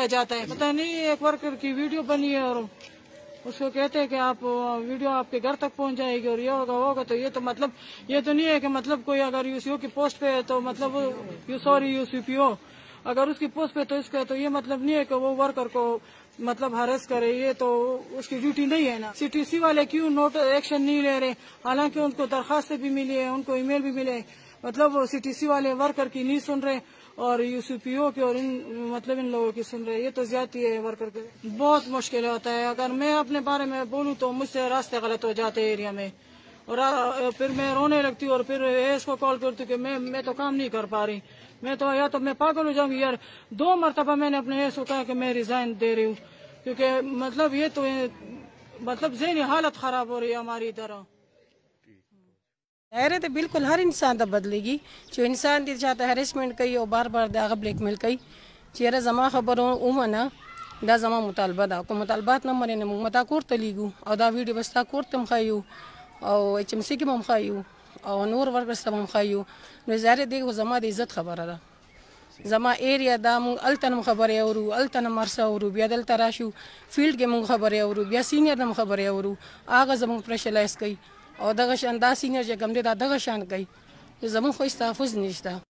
کیا جاتا ہے. پتہ نہیں ایک ورکر کی ویڈیو بنی ہے اور اس کو کہتے ہیں کہ آپ ویڈیو آپ کے گھر تک پہنچ جائے گی اور یہ ہوگا ہوگا. تو یہ تو مطلب یہ تو نہیں ہے کہ مطلب کوئی اگر یو سی او کی پوسٹ پہ ہے تو مطلب یو سی پی او اگر اس کی پوسٹ پہ تو اس کا تو یہ مطلب نہیں ہے کہ وہ ورکر کو مطلب ہراس کرے. یہ تو اس کی ڈیوٹی نہیں ہے نا. سی ٹی سی والے کیوں نوٹ ایکشن نہیں لے رہے حالانکہ ان کو درخواستیں بھی ملی ہے ان کو ای میل بھی ملے. مطلب سی ٹی سی والے ورکر کی نہیں سن رہے اور یو سی پی او کی اور ان لوگوں کی سن رہے. یہ تو زیادتی ہے ورکر کے. بہت مشکل ہوتا ہے. اگر میں اپنے بارے میں بولوں تو مجھ سے راستے غلط ہو جاتے ایریا میں اور پھر میں رونے لگتی ہوں اور پھر اس کو کال کرتی ہوں کہ میں تو کام نہیں کر پا رہی. میں تو یا تو میں پاگل ہو جاؤں گی یار. 2 مرتبہ میں نے اپنے ایس کو کہا کہ میں ریزائن دے رہی ہوں کیونکہ مطلب یہ تو مطلب ذہنی حالت خراب ہو رہی ہے ہماری ادھر. ظاہر ہے بالکل ہر انسان دا بدلے گی جو انسان دی چاہتا ہیرسمنٹ کئی اور بار بار دا بلیک میل کئی چیرہ زما خبروں اومنا دا زما مطالبہ دا کو مطالبات نہ مرے نہ متا کور تلیگو او دا ویڈیو بستا کور تم خایو او ایچ ایم سی کی مم خایو او نور ورکرز تم خایو نو ظاہر دی زما دی عزت خبر دا زما ایریا دا مون التن خبر اورو التن مرسا اورو بیا دل تراشو فیلڈ کے مون خبر اورو بیا سینئر نم خبر اورو آغا زمون پریشلائز کئی او دغه شان دا سینئر چې کوم دی دا دغه شان کوي زمون خو تحفظ نشته.